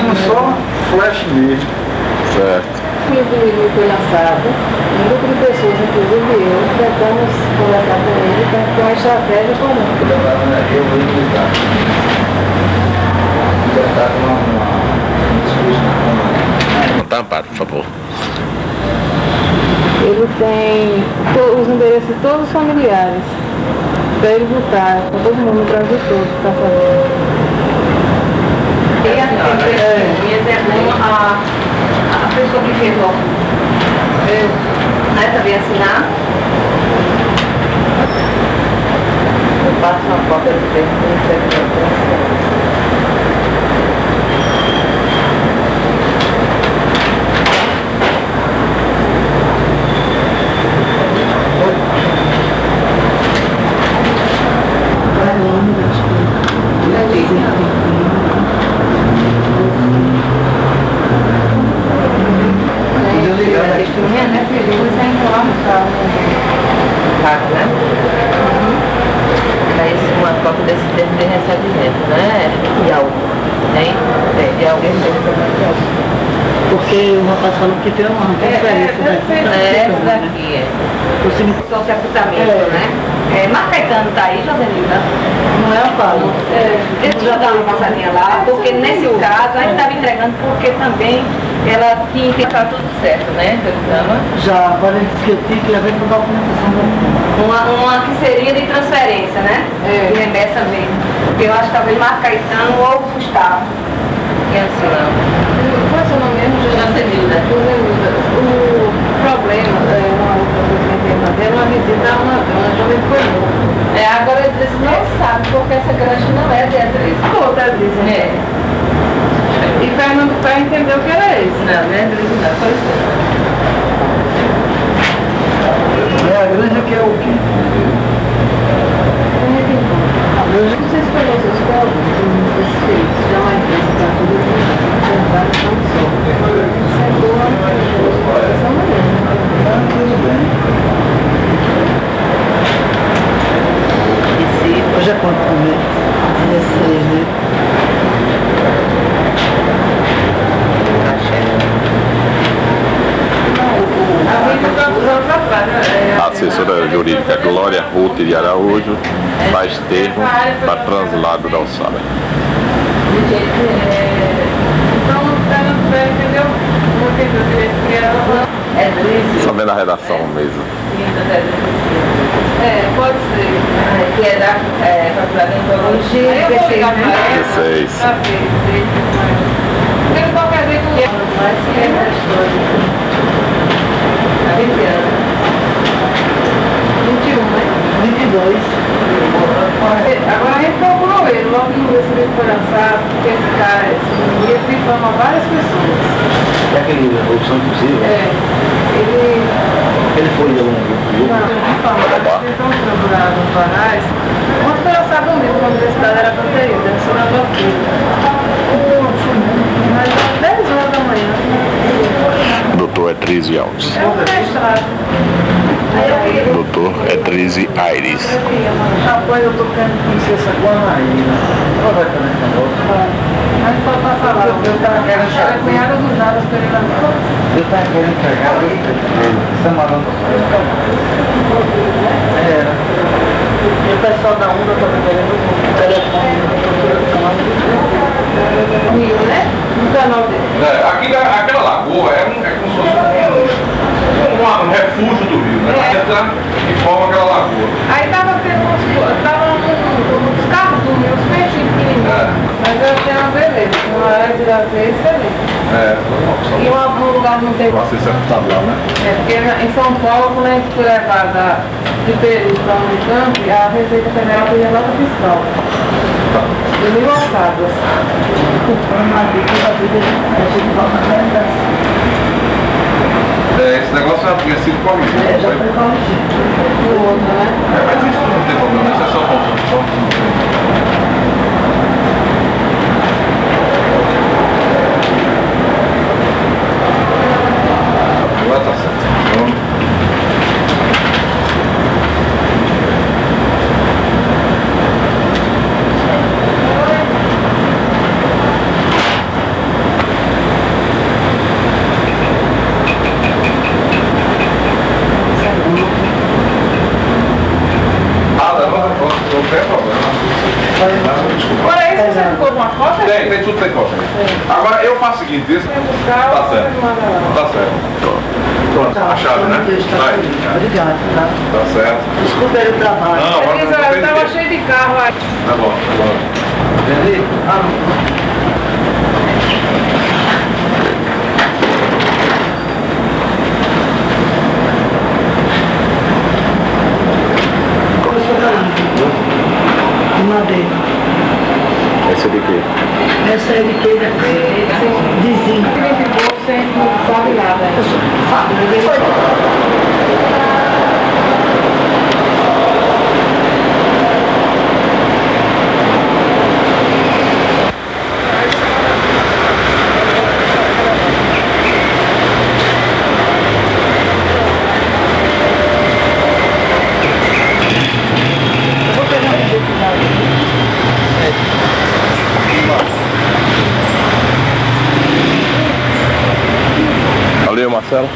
temos só flash mesmo. Certo. O livro foi lançado, um grupo de pessoas, inclusive eu, tentamos conversar com ele para ter uma estratégia comum. Eu vou indicar. Já está com uma discussão. Tá, Amparo, por favor. Ele tem os endereços de todos os familiares, para ele votar, com todo mundo no Brasil todo que está fazendo. E a pessoa que fez o né, também assinar. Eu passo uma cópia do texto do Uma cópia desse termo de recebimento, né? E algo, tem? De alguém porque o rapaz falou que tem uma transferência essa daqui, São sepultamento, né? Marcaetano tá aí, Joselina? Não é a Paulo. Deixa eu dar uma passadinha lá, porque nesse caso a gente estava entregando porque também ela tinha que estar tudo certo, né, Joselina? Já, agora ele disse que eu tinha que levar para a documentação uma que seria de transferência, né? De remessa mesmo. Porque eu acho que talvez Marcaetano ou Gustavo. Que é assim, não. Qual é o seu nome mesmo? Joselina. O problema, uma outra coisa que eu tenho fazer é uma visita a uma granja onde ele foi morto. Agora ele disse, não sabe, porque essa granja não é de Adriles. Outra dizem. E Fernando Pé entendeu que era esse. Não, não é Adriles, não. Foi isso. A granja que é o quê? Não sei se foi vocês todos, esses feitos, já uma empresa para tudo isso, não só. Isso é boa, essa maneira. Tudo bem. Hoje é quanto mês? 16, né? A assessora jurídica Glória Ruth de Araújo faz termo para translado da alçada. Então, Fernando Pé entendeu? Não entendeu direito que era. Só vendo a redação mesmo. Pode ser. Que é da Faculdade de Odontologia, Eu vou ligar pra ela. 16. Pra ver direito. Porque de qualquer jeito, mas se é a história. 20 anos. 21, né? 22. Agora a gente procurou ele, logo no dia que ele foi lançado, porque esse cara, esse dia, difama várias pessoas. É aquele opção impossível? Ele foi de algum grupo? Não, difamado, eles estão procurados nos jornais. Ontem foi lançado um livro na universidade, era conteúdo, era sobre a tortura. Mas às 10 horas da manhã. Doutor Etrizio Alves. É um mestrado. Doutor Etrizio Aires. Rapaz, eu tô querendo conhecer essa Guanaína. Qual vai estar nesse negócio? Mas pode passar lá. Eu tava querendo Ela é cunhada do Jabas Pereira. Eu tava querendo pegar. Você tá mandando Era. E o pessoal da UNA também querendo o telefone. Rio, né? No canal dele. Aquela lagoa é como se fosse um refúgio do rio, né? Que forma aquela lagoa. Aí tava tendo uns carros do rio, os peixinhos pequenininhos. Mas eu achei uma beleza. Uma área de lazer excelente. E um lugar não tem. Você sempre tá lá, né? Porque em São Paulo, quando a gente foi levada de Peru para o Unicamp, a Receita Federal fez nota fiscal. De 1.000 alçadas. Esse negócio já tinha sido corrigido. Já foi corrigido. O outro, né? Mas isso não tem problema, isso é só ponto. Agora tá certo. tem tudo tem cópia. Agora eu faço o seguinte, esse... Tá certo. Tá certo. Pronto, a chave, né? Vai. Obrigado, tá? Tá certo. Desculpa aí o trabalho. Não, agora Elisa, não eu tem tava ninguém. cheio de carro aí. Tá bom, tá bom. Entendi? De madeira. Esse é de quê? Essa é de quê? Vizinho. Você não sabe nada. Eu sou fábrica. Valeu, Marcelo.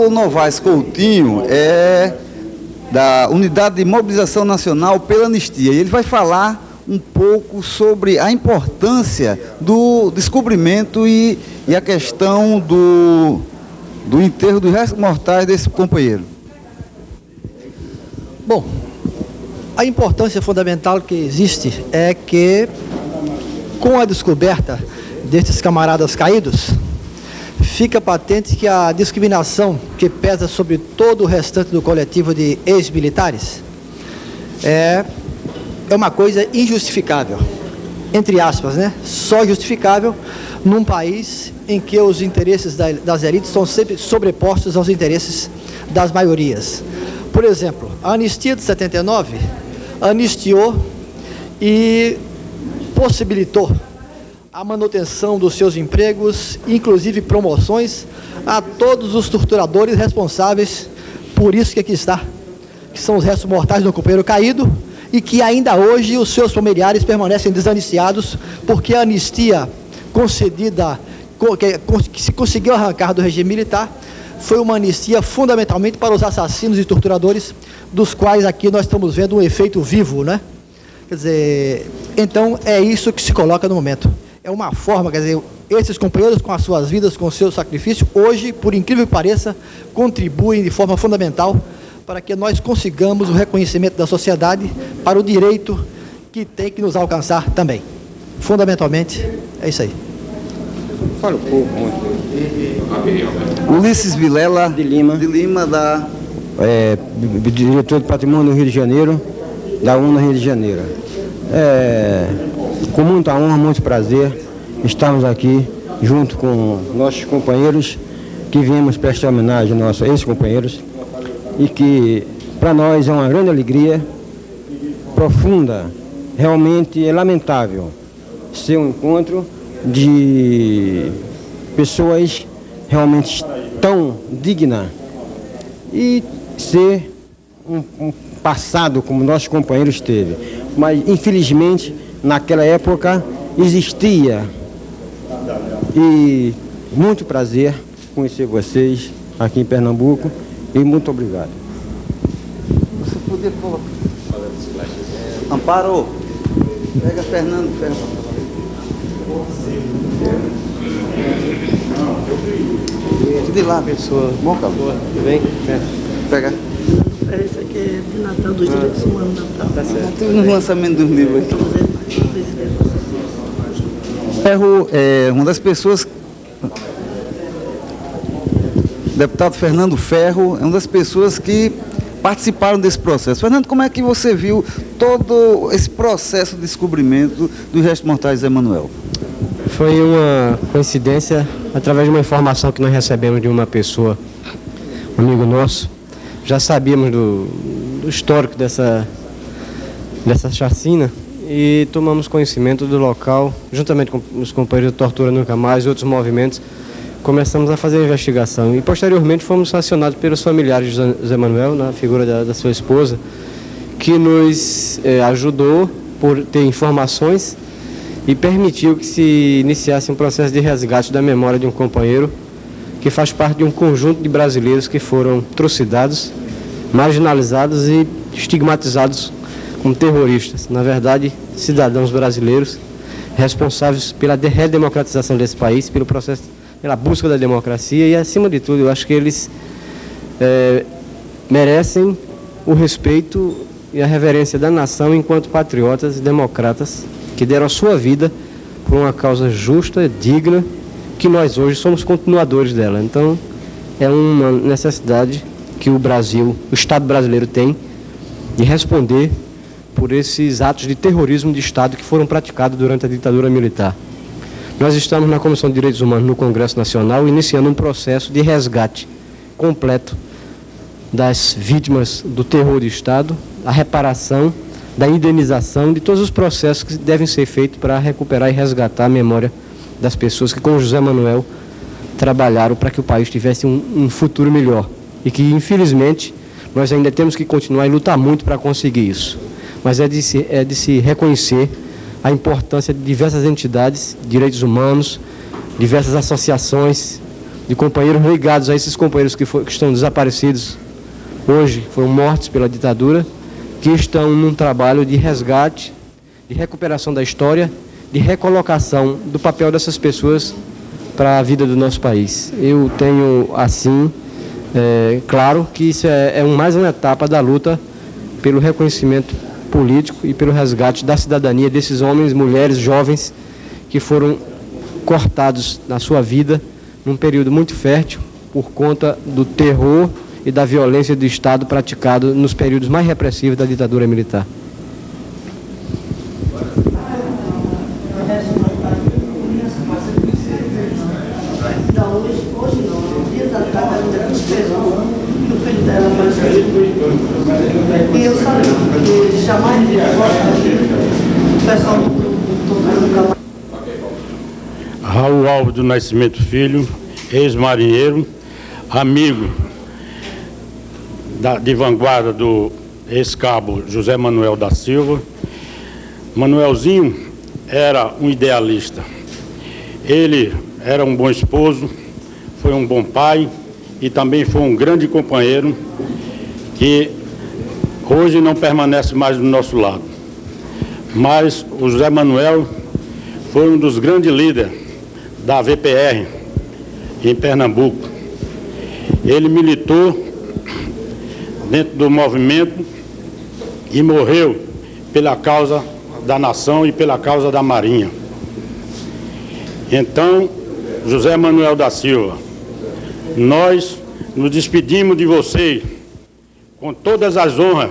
Paulo Novaes Coutinho é da Unidade de Mobilização Nacional pela Anistia. E ele vai falar um pouco sobre a importância do descobrimento e a questão do enterro dos restos mortais desse companheiro. Bom, a importância fundamental que existe é que, com a descoberta destes camaradas caídos, fica patente que a discriminação que pesa sobre todo o restante do coletivo de ex-militares é uma coisa injustificável, entre aspas, né? Só justificável num país em que os interesses das elites são sempre sobrepostos aos interesses das maiorias. Por exemplo, a anistia de 79 anistiou e possibilitou a manutenção dos seus empregos, inclusive promoções, a todos os torturadores responsáveis por isso que aqui está, que são os restos mortais do companheiro caído, e que ainda hoje os seus familiares permanecem desanistiados, porque a anistia concedida, que se conseguiu arrancar do regime militar, foi uma anistia fundamentalmente para os assassinos e torturadores, dos quais aqui nós estamos vendo um efeito vivo, né? Quer dizer, então é isso que se coloca no momento. É uma forma, quer dizer, esses companheiros com as suas vidas, com o seu sacrifício, hoje, por incrível que pareça, contribuem de forma fundamental para que nós consigamos o reconhecimento da sociedade para o direito que tem que nos alcançar também. Fundamentalmente, é isso aí. Fala um pouco. Ulisses Vilela de Lima, diretor do Patrimônio do Rio de Janeiro, da UNA Rio de Janeiro. Com muita honra, muito prazer, estamos aqui junto com nossos companheiros que viemos prestar homenagem aos nossos ex-companheiros e que para nós é uma grande alegria profunda. Realmente é lamentável ser um encontro de pessoas realmente tão dignas e ser um passado como nossos companheiros teve. Mas infelizmente naquela época existia. E muito prazer conhecer vocês aqui em Pernambuco e muito obrigado. Você podia colocar. Amparo, pega Fernando Ferro. De lá, pessoa. Bom, calor. Tudo bem? Pega. Esse aqui é de Natal, dos Direitos Humanos. Tá certo. Tem um lançamento dos livros aqui. Ferro é uma das pessoas. O deputado Fernando Ferro é uma das pessoas que participaram desse processo. Fernando, como é que você viu todo esse processo de descobrimento dos restos mortais de Zé Manuel? Foi uma coincidência, através de uma informação que nós recebemos de uma pessoa, um amigo nosso. Já sabíamos do histórico dessa chacina e tomamos conhecimento do local, juntamente com os companheiros de Tortura Nunca Mais e outros movimentos. Começamos a fazer a investigação e posteriormente fomos acionados pelos familiares de Zé Manuel, na figura da sua esposa, que nos ajudou por ter informações e permitiu que se iniciasse um processo de resgate da memória de um companheiro que faz parte de um conjunto de brasileiros que foram trucidados, marginalizados e estigmatizados como terroristas. Na verdade, cidadãos brasileiros responsáveis pela redemocratização desse país, pelo processo, pela busca da democracia e, acima de tudo, eu acho que eles merecem o respeito e a reverência da nação enquanto patriotas e democratas que deram a sua vida por uma causa justa, digna, que nós hoje somos continuadores dela. Então, é uma necessidade que o Brasil, o Estado brasileiro tem de responder por esses atos de terrorismo de Estado que foram praticados durante a ditadura militar. Nós estamos na Comissão de Direitos Humanos no Congresso Nacional iniciando um processo de resgate completo das vítimas do terror de Estado, a reparação, da indenização, de todos os processos que devem ser feitos para recuperar e resgatar a memória das pessoas que, com José Manuel, trabalharam para que o país tivesse um futuro melhor. E que, infelizmente, nós ainda temos que continuar e lutar muito para conseguir isso. Mas é de se reconhecer a importância de diversas entidades, direitos humanos, diversas associações, de companheiros ligados a esses companheiros que estão desaparecidos hoje, foram mortos pela ditadura, que estão num trabalho de resgate, de recuperação da história, de recolocação do papel dessas pessoas para a vida do nosso país. Eu tenho, assim, claro que isso é mais uma etapa da luta pelo reconhecimento político e pelo resgate da cidadania desses homens, mulheres, jovens que foram cortados na sua vida num período muito fértil por conta do terror e da violência do Estado praticado nos períodos mais repressivos da ditadura militar. E eu sabia que jamais o pessoal do Raul Alves do Nascimento Filho, ex-marinheiro, amigo de vanguarda do ex-cabo José Manuel da Silva. Manuelzinho era um idealista. Ele era um bom esposo, foi um bom pai e também foi um grande companheiro que hoje não permanece mais do nosso lado. Mas o José Manuel foi um dos grandes líderes da VPR em Pernambuco. Ele militou dentro do movimento e morreu pela causa da nação e pela causa da Marinha. Então, José Manuel da Silva, nós nos despedimos de você com todas as honras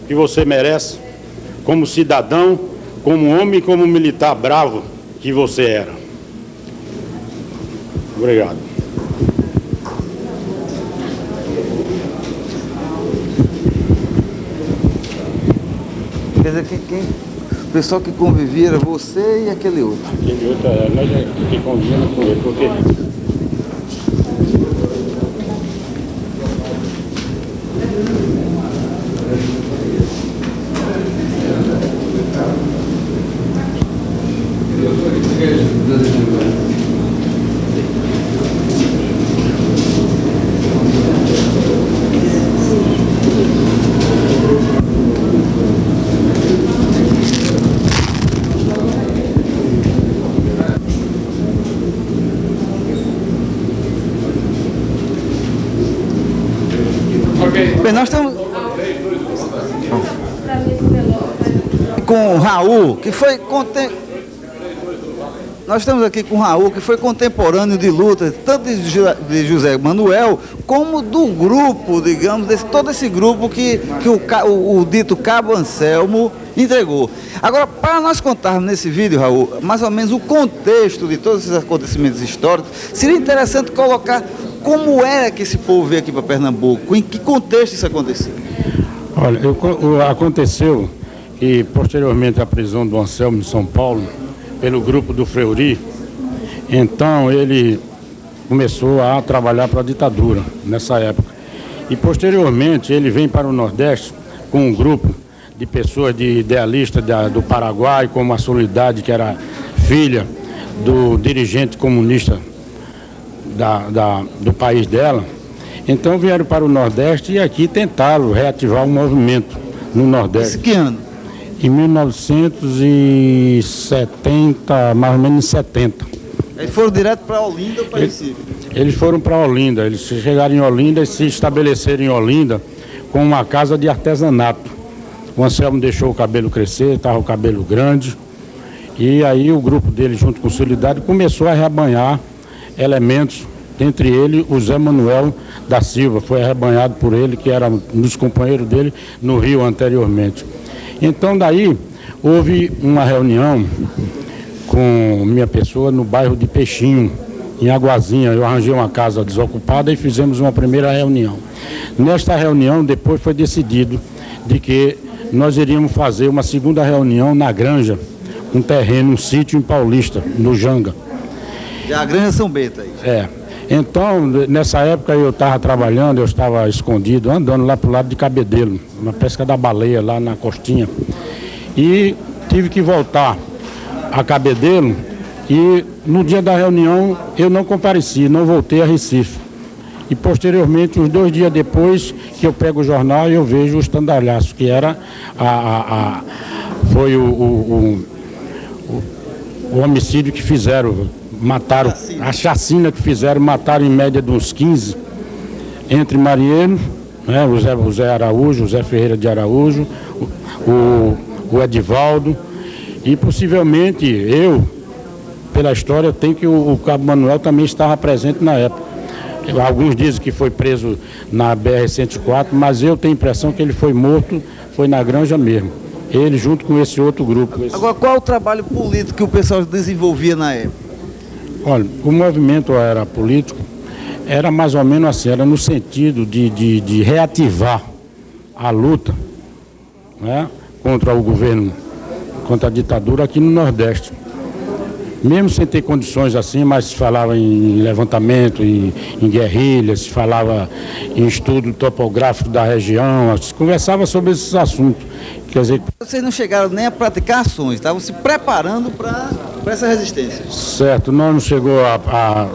que você merece, como cidadão, como homem e como militar bravo que você era. Obrigado. Quer dizer, o pessoal que convivia era você e aquele outro? Aquele outro, nós que convivemos com ele, porque... Bem, nós estamos com o Raul, que foi Nós estamos aqui com o Raul, que foi contemporâneo de luta, tanto de José Manuel, como do grupo, digamos, todo esse grupo que o dito Cabo Anselmo entregou. Agora, para nós contarmos nesse vídeo, Raul, mais ou menos o contexto de todos esses acontecimentos históricos, seria interessante colocar como era que esse povo veio aqui para Pernambuco, em que contexto isso aconteceu? Olha, aconteceu que posteriormente à prisão do Anselmo em São Paulo, pelo grupo do Fleury, então ele começou a trabalhar para a ditadura nessa época. E posteriormente ele vem para o Nordeste com um grupo de pessoas de idealistas do Paraguai, como a Solidade, que era filha do dirigente comunista do país dela. Então vieram para o Nordeste e aqui tentaram reativar o movimento no Nordeste. Que ano? Em 1970, mais ou menos em 70. Eles foram direto para Olinda ou para Recife? Eles foram para Olinda, eles chegaram em Olinda e se estabeleceram em Olinda com uma casa de artesanato. O Anselmo deixou o cabelo crescer, estava o cabelo grande, e aí o grupo dele, junto com o Solidariedade, começou a arrebanhar elementos, entre eles o Zé Manuel da Silva, foi arrebanhado por ele, que era um dos companheiros dele no Rio anteriormente. Então daí houve uma reunião com minha pessoa no bairro de Peixinho, em Aguazinha. Eu arranjei uma casa desocupada e fizemos uma primeira reunião. Nesta reunião depois foi decidido de que nós iríamos fazer uma segunda reunião na Granja, um terreno, um sítio em Paulista, no Janga. Já a Granja São Bento aí. É. Então, nessa época eu estava trabalhando, eu estava escondido, andando lá para o lado de Cabedelo, na pesca da baleia, lá na costinha. E tive que voltar a Cabedelo E no dia da reunião eu não compareci, não voltei a Recife. E posteriormente, uns 2 dias depois, que eu pego o jornal e eu vejo o estandalhaço, que era foi o homicídio que fizeram, mataram, a chacina que fizeram, mataram em média de uns 15, entre marinheiros, né, o Zé Araújo, o Zé Ferreira de Araújo, o Edivaldo, e possivelmente eu, pela história, tenho que o Cabo Manuel também estava presente na época. Alguns dizem que foi preso na BR-104, mas eu tenho a impressão que ele foi morto, foi na Granja mesmo. Ele junto com esse outro grupo. Agora, qual é o trabalho político que o pessoal desenvolvia na época? Olha, o movimento era político, era mais ou menos assim, era no sentido de reativar a luta, né, contra o governo, contra a ditadura aqui no Nordeste. Mesmo sem ter condições assim, mas se falava em levantamento, em guerrilha, se falava em estudo topográfico da região, se conversava sobre esses assuntos. Quer dizer, vocês não chegaram nem a praticar ações, estavam se preparando para essa resistência. Certo, nós não chegou a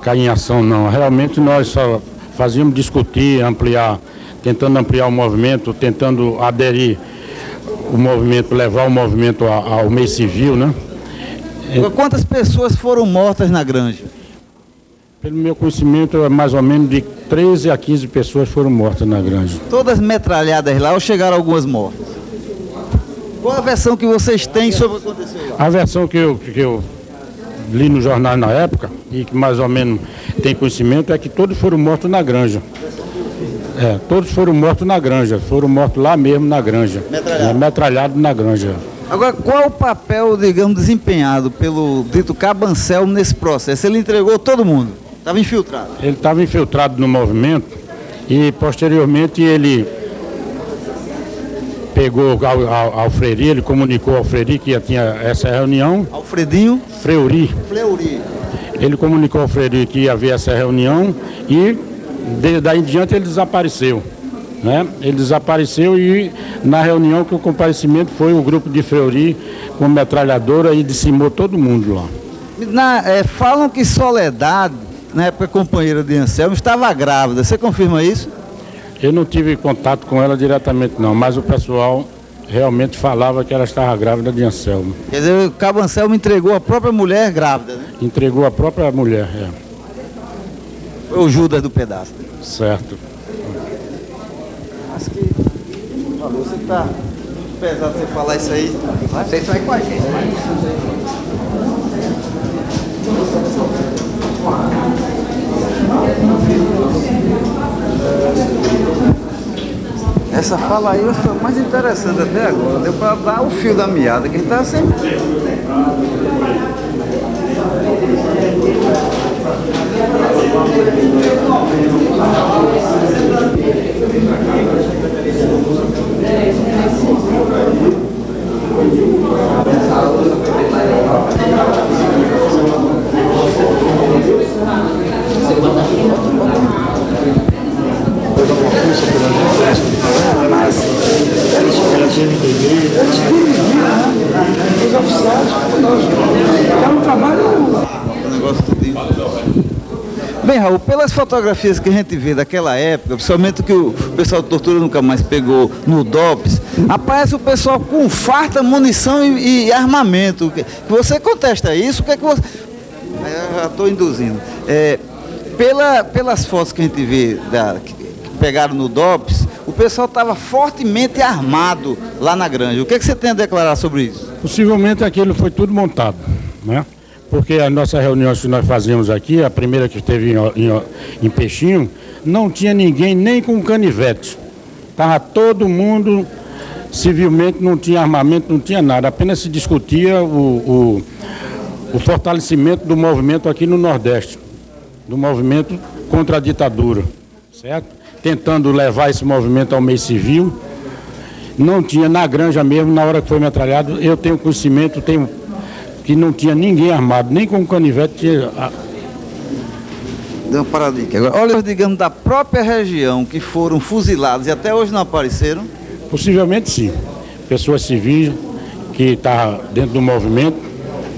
cair em ação não. Realmente nós só fazíamos discutir, ampliar, tentando ampliar o movimento, tentando aderir o movimento, levar o movimento ao meio civil, né? Quantas pessoas foram mortas na Granja? Pelo meu conhecimento, mais ou menos de 13 a 15 pessoas foram mortas na Granja. Todas metralhadas lá ou chegaram algumas mortas? Qual a versão que vocês têm sobre o que aconteceu lá? A versão que eu li no jornal na época, e que mais ou menos tem conhecimento, é que todos foram mortos na Granja. Todos foram mortos na Granja, foram mortos lá mesmo na Granja. Metralhados na Granja. Agora, qual o papel, digamos, desempenhado pelo dito Cabo Anselmo nesse processo? Ele entregou todo mundo? Estava infiltrado? Ele estava infiltrado no movimento e, posteriormente, ele pegou ao Freiri, ele comunicou ao Freiri que tinha essa reunião. Alfredinho? Freuri. Fleury. Ele comunicou ao Freiri que ia haver essa reunião e, daí em diante, ele desapareceu. Né? Ele desapareceu e na reunião que o comparecimento foi o grupo de Fleury com metralhadora e dizimou todo mundo lá. Falam que Soledade, na época companheira de Anselmo, estava grávida. Você confirma isso? Eu não tive contato com ela diretamente não, mas o pessoal realmente falava que ela estava grávida de Anselmo. Quer dizer, o Cabo Anselmo entregou a própria mulher grávida, né? Entregou a própria mulher, Foi o Judas do pedaço. Certo. Acho que você está pesado você falar isso aí. Vocês vai com a gente. Essa fala aí foi mais interessante até agora. Deu para dar o fio da meada, que a gente está sempre. Bem, Raul, pelas fotografias que a gente vê daquela época, principalmente que o pessoal de Tortura Nunca Mais pegou no DOPS, aparece o pessoal com farta munição e armamento. Você contesta isso? O que é que você... Eu já estou induzindo. Pelas fotos que a gente vê que pegaram no DOPS, o pessoal estava fortemente armado lá na Granja. O que é que você tem a declarar sobre isso? Possivelmente aquilo foi tudo montado, né? Porque as nossas reuniões que nós fazíamos aqui, a primeira que esteve em Peixinho, não tinha ninguém nem com canivete. Estava todo mundo civilmente, não tinha armamento, não tinha nada. Apenas se discutia o fortalecimento do movimento aqui no Nordeste, do movimento contra a ditadura, certo? Tentando levar esse movimento ao meio civil. Não tinha na Granja mesmo, na hora que foi metralhado, eu tenho conhecimento, que não tinha ninguém armado, nem com canivete tinha... Deu uma paradinha aqui. Agora, olha, digamos, da própria região que foram fuzilados e até hoje não apareceram? Possivelmente sim. Pessoas civis que estavam dentro do movimento,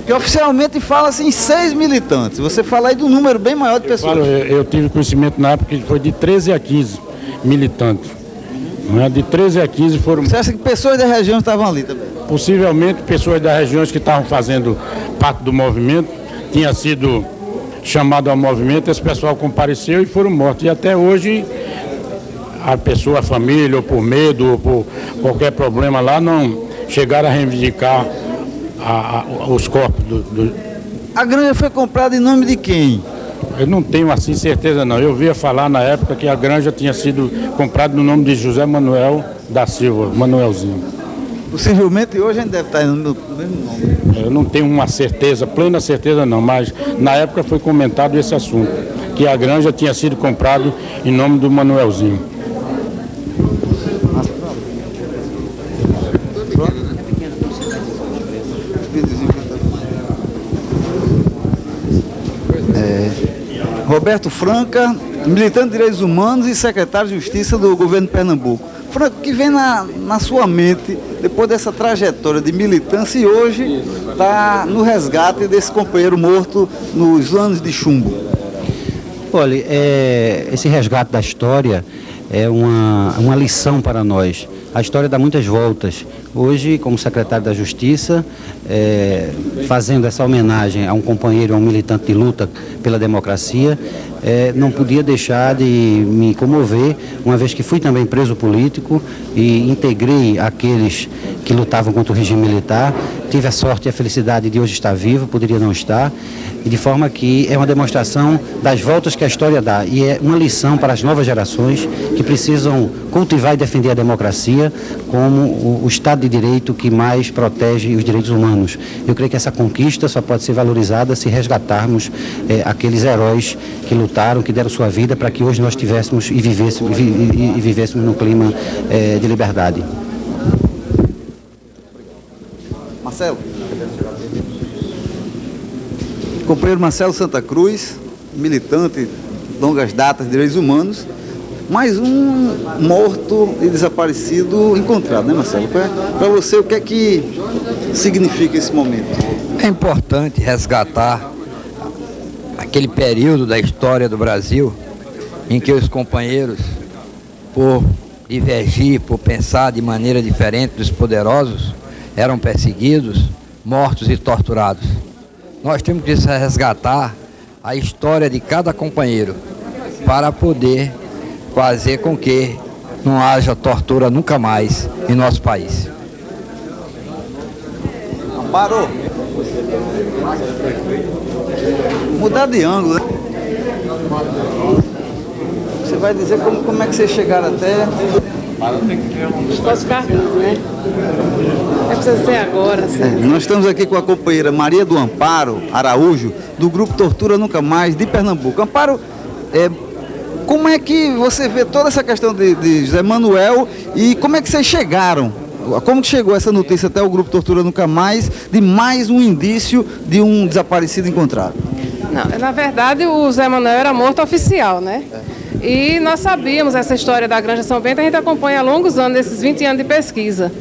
Que oficialmente fala-se em 6 militantes. Você fala aí de um número bem maior de pessoas. Eu tive conhecimento na época que foi de 13 a 15 militantes. Não é? De 13 a 15 foram... Você acha que pessoas da região estavam ali também? Possivelmente pessoas das regiões que estavam fazendo parte do movimento, tinha sido chamado ao movimento, esse pessoal compareceu e foram mortos. E até hoje a pessoa, a família, ou por medo, ou por qualquer problema lá, não chegaram a reivindicar os corpos A granja foi comprada em nome de quem? Eu não tenho assim certeza não. Eu via falar na época que a granja tinha sido comprada no nome de José Manuel da Silva, Manuelzinho. Possivelmente hoje a gente deve estar no mesmo nome. Eu não tenho uma certeza, plena certeza não, mas na época foi comentado esse assunto, que a granja tinha sido comprada em nome do Manuelzinho. Roberto Franca, militante de direitos humanos e secretário de Justiça do governo de Pernambuco. Franca, o que vem na sua mente depois dessa trajetória de militância e hoje está no resgate desse companheiro morto nos anos de chumbo? Olha, esse resgate da história é uma lição para nós. A história dá muitas voltas. Hoje, como secretário da Justiça, fazendo essa homenagem a um companheiro, a um militante de luta pela democracia, não podia deixar de me comover, uma vez que fui também preso político e integrei aqueles que lutavam contra o regime militar. Tive a sorte e a felicidade de hoje estar vivo, poderia não estar, e de forma que é uma demonstração das voltas que a história dá e é uma lição para as novas gerações que precisam cultivar e defender a democracia como o Estado de Direito que mais protege os direitos humanos. Eu creio que essa conquista só pode ser valorizada se resgatarmos aqueles heróis que lutaram, que deram sua vida para que hoje nós tivéssemos e vivêssemos num clima de liberdade. Marcelo. Companheiro Marcelo Santa Cruz, militante de longas datas de direitos humanos, mais um morto e desaparecido encontrado, né, Marcelo? Para você, o que é que significa esse momento? É importante resgatar aquele período da história do Brasil em que os companheiros, por divergir, por pensar de maneira diferente dos poderosos, eram perseguidos, mortos e torturados. Nós temos que resgatar a história de cada companheiro para poder fazer com que não haja tortura nunca mais em nosso país. Parou. Mudar de ângulo, né? Você vai dizer como é que vocês chegaram até... Os cartões, né? Precisa ser agora. Nós estamos aqui com a companheira Maria do Amparo Araújo, do Grupo Tortura Nunca Mais, de Pernambuco. Amparo, como é que você vê toda essa questão de José Manuel e como é que vocês chegaram? Como que chegou essa notícia até o Grupo Tortura Nunca Mais, de mais um indício de um desaparecido encontrado? Não, na verdade, o Zé Manuel era morto oficial, né? E nós sabíamos essa história da Granja São Bento, a gente acompanha há longos anos, esses 20 anos de pesquisa.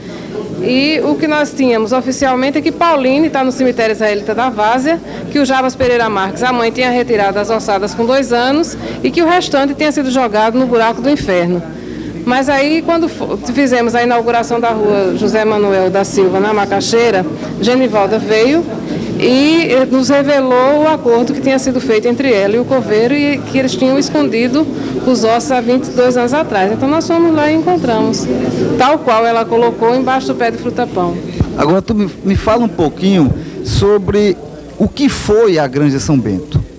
E o que nós tínhamos oficialmente é que Pauline está no cemitério israelita da Várzea, que o Jarbas Pereira Marques, a mãe, tinha retirado as ossadas com 2 anos e que o restante tinha sido jogado no buraco do inferno. Mas aí, quando fizemos a inauguração da rua José Manuel da Silva, na Macaxeira, Genivalda veio e nos revelou o acordo que tinha sido feito entre ela e o coveiro e que eles tinham escondido os ossos há 22 anos atrás. Então nós fomos lá e encontramos, tal qual ela colocou embaixo do pé de fruta-pão. Agora tu me fala um pouquinho sobre o que foi a Granja São Bento.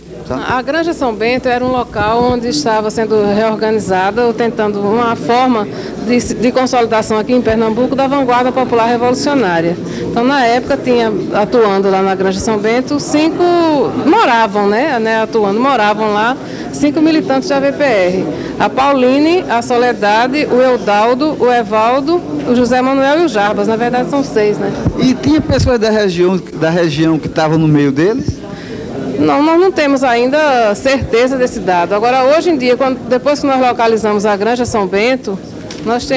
A Granja São Bento era um local onde estava sendo reorganizada, ou tentando uma forma de consolidação aqui em Pernambuco da vanguarda popular revolucionária. Então, na época, tinha, atuando lá na Granja São Bento, 5 moravam, moravam lá 5 militantes da VPR. A Pauline, a Soledade, o Eudaldo, o Evaldo, o José Manuel e o Jarbas. Na verdade, são 6, né? E tinha pessoas da região que estavam no meio deles? Não, nós não temos ainda certeza desse dado. Agora, hoje em dia, depois que nós localizamos a Granja São Bento, nós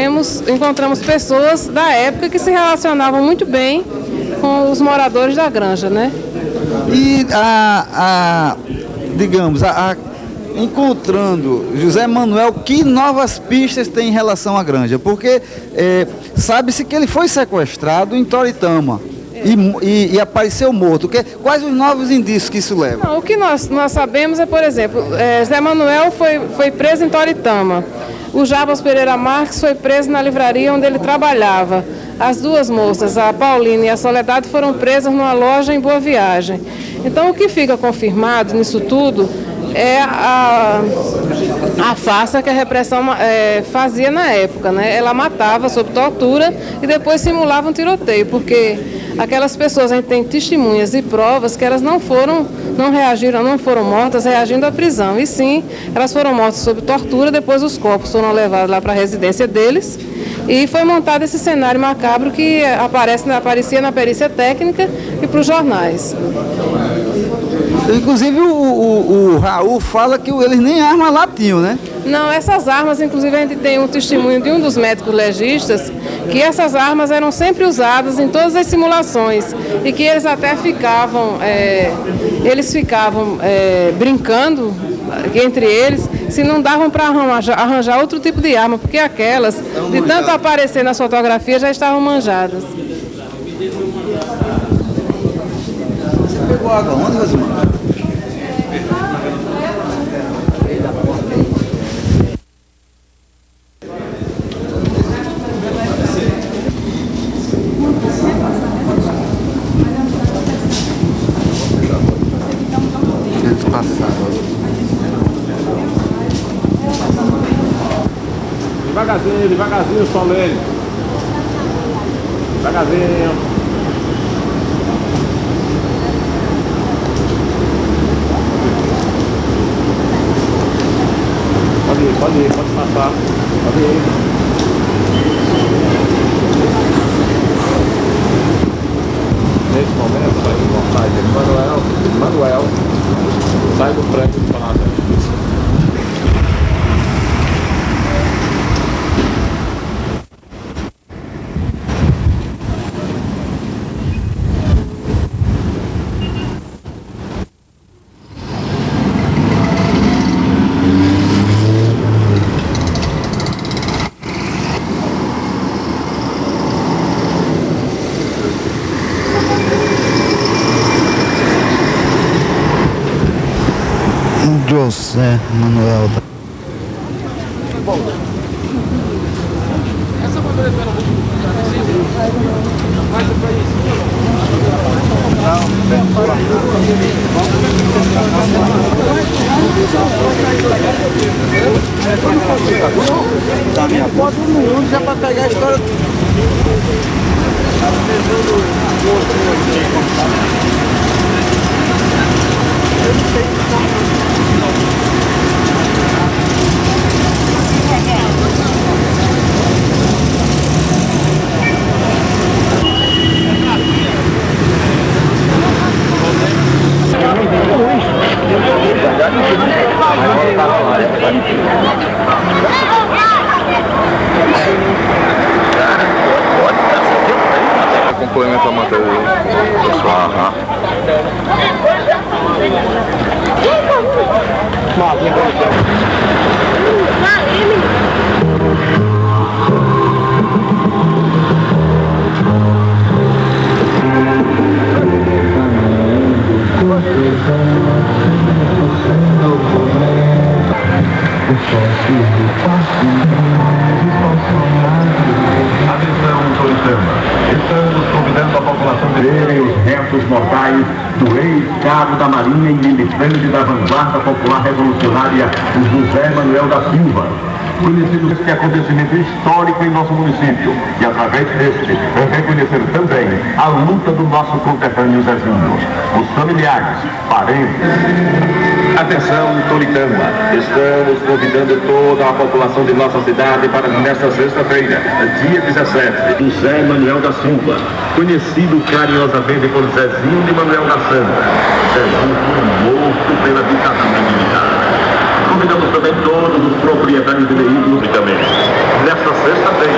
encontramos pessoas da época que se relacionavam muito bem com os moradores da granja, né? E encontrando José Manuel, que novas pistas tem em relação à granja? Porque sabe-se que ele foi sequestrado em Toritama e apareceu morto. Quais os novos indícios que isso leva? Não, o que nós sabemos é, por exemplo, José Manuel foi preso em Toritama. O Jarbas Pereira Marques foi preso na livraria onde ele trabalhava. As duas moças, a Paulina e a Soledade, foram presas numa loja em Boa Viagem. Então, o que fica confirmado nisso tudo é a farsa que a repressão fazia na época, né? Ela matava sob tortura e depois simulava um tiroteio, porque aquelas pessoas, a gente tem testemunhas e provas que elas não foram mortas reagindo à prisão, e sim, elas foram mortas sob tortura, depois os corpos foram levados lá para a residência deles, e foi montado esse cenário macabro que aparecia na perícia técnica e para os jornais. Inclusive o Raul fala que eles nem arma lá tinham, né? Não, essas armas, inclusive a gente tem um testemunho de um dos médicos legistas, que essas armas eram sempre usadas em todas as simulações e que eles até ficavam brincando entre eles se não davam para arranjar outro tipo de arma, porque aquelas, de tanto aparecer nas fotografias, já estavam manjadas. Você pegou água onde, Rosimar? Devagarzinho, devagarzinho, Solene. Devagarzinho. Pode ir, pode passar. Pode ir. Nesse momento, vai voltar de Manuel, sai do prédio do Planalto. José Manuel. Da minha foto no mundo já para pegar a história. Complementa a matéria pessoal. Atenção, Toritama. Estamos convidando a população de verem os restos mortais do ex-cabo da Marinha e militante da vanguarda popular revolucionária, José Manuel da Silva. Conhecido este acontecimento histórico em nosso município e, através deste, reconhecer também a luta do nosso conterrâneo Zezinho, os familiares, parentes. Atenção, Toritama, estamos convidando toda a população de nossa cidade para nesta sexta-feira, dia 17, José Manuel da Silva, conhecido carinhosamente por Zezinho de Manuel da Santa. Zezinho foi morto pela ditadura militar. convidamos também todos os proprietários de veículos também. Nesta sexta-feira,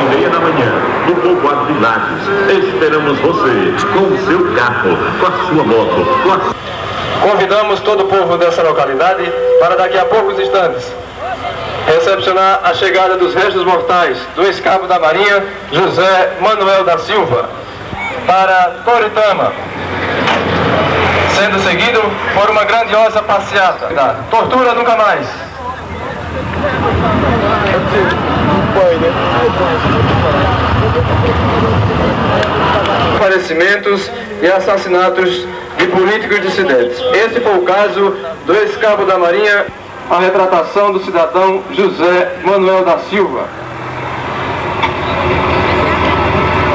9h30 da manhã, no povoado de Lages, esperamos você com o seu carro, com a sua moto, com a... Convidamos todo o povo dessa localidade para daqui a poucos instantes recepcionar a chegada dos restos mortais do ex-cabo da Marinha, José Manuel da Silva, para Toritama, sendo seguido por uma grandiosa passeata. Tortura nunca mais. Desaparecimentos e assassinatos de políticos dissidentes. Esse foi o caso do ex-cabo da Marinha, a retratação do cidadão José Manuel da Silva.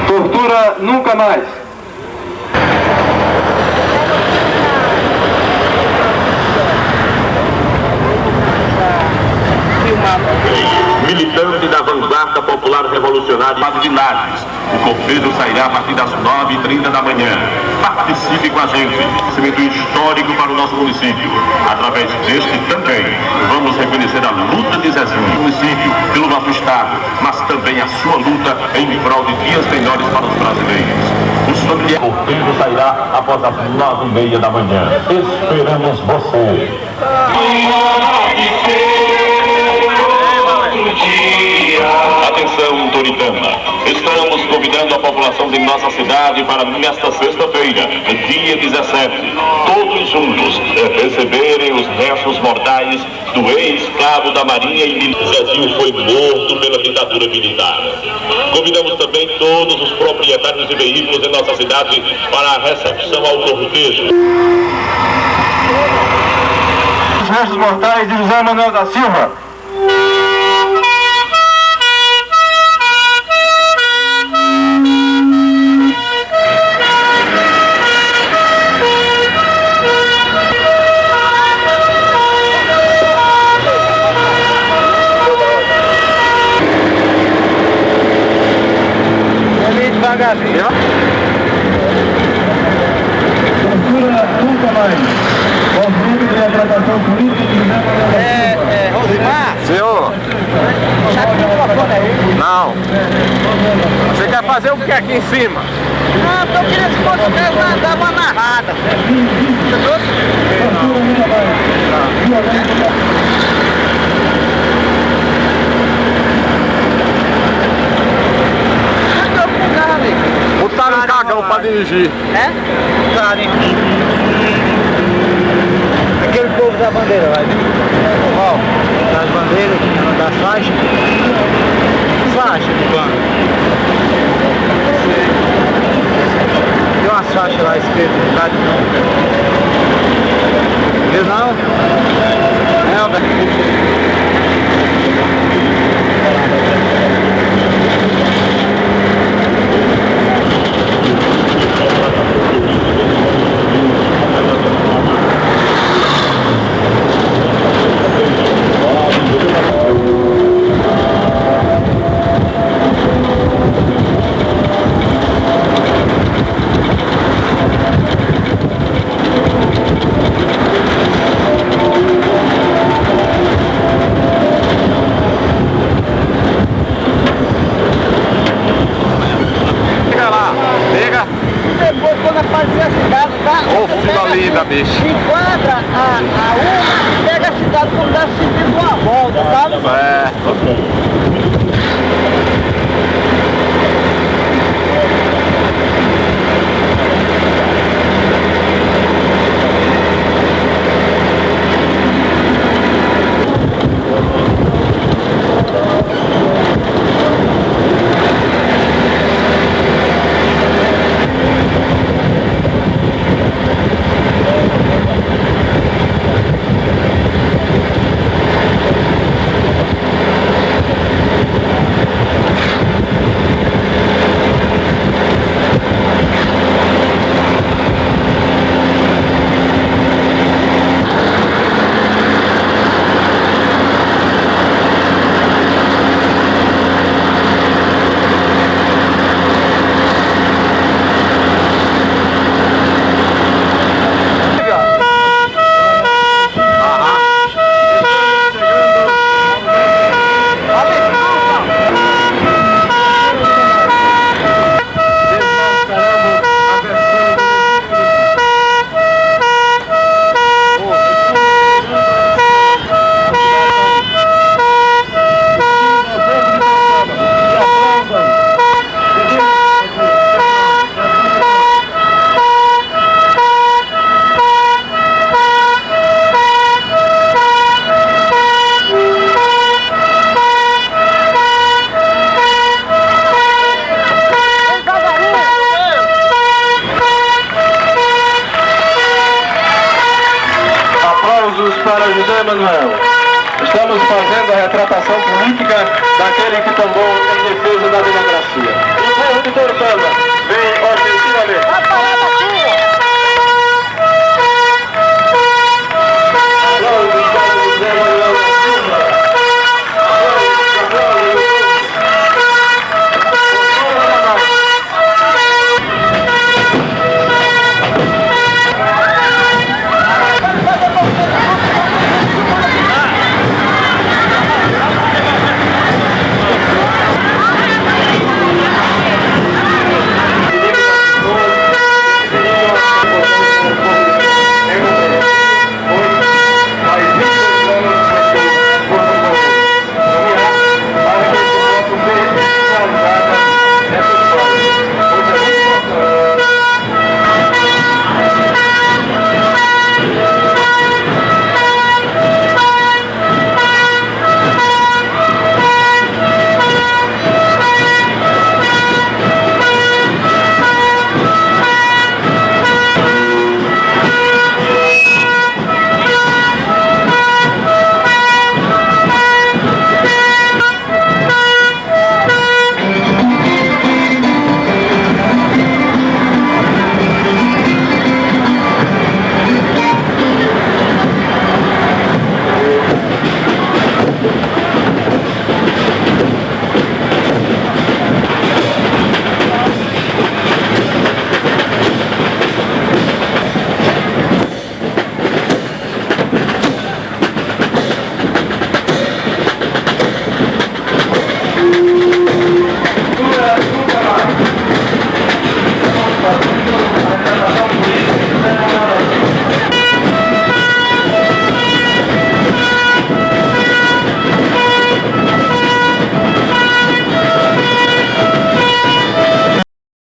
Tortura nunca mais. Militante da Vanguarda Popular Revolucionária de Lages. O cortejo sairá a partir das 9h30 da manhã. Participe com a gente. Cimento histórico para o nosso município. Através deste também, vamos reconhecer a luta de Zezinho no município, pelo nosso estado, mas também a sua luta em prol de dias melhores para os brasileiros. O cortejo sairá após as 9h30 da manhã. Esperamos você. Atenção, Toritama. Estamos convidando a população de nossa cidade para nesta sexta-feira, dia 17, todos juntos, receberem os restos mortais do ex-cabo da Marinha e militar. Zezinho foi morto pela ditadura militar. Convidamos também todos os proprietários de veículos de nossa cidade para a recepção ao cortejo. Os restos mortais de José Manuel da Silva. Tortura nunca mais. Conflito de retratação política de Rosimar? Senhor? Não. Você quer fazer o que aqui em cima? Não, eu queria se fosse mesmo dar uma narrada. Botaram um cagão pra dirigir. É? Botaram, hein? Aquele povo da bandeira, vai. Ó, das bandeiras, das faixas. Faixa de banco. Tem umas faixas lá escritas do lado não. Viu não? É, velho. Bicho. Enquadra a uma, pega a cidade como dá sentido uma volta, sabe? para José Manuel. Estamos fazendo a retratação política daquele que tombou em defesa da democracia. O povo de Tortana vem ofensivamente.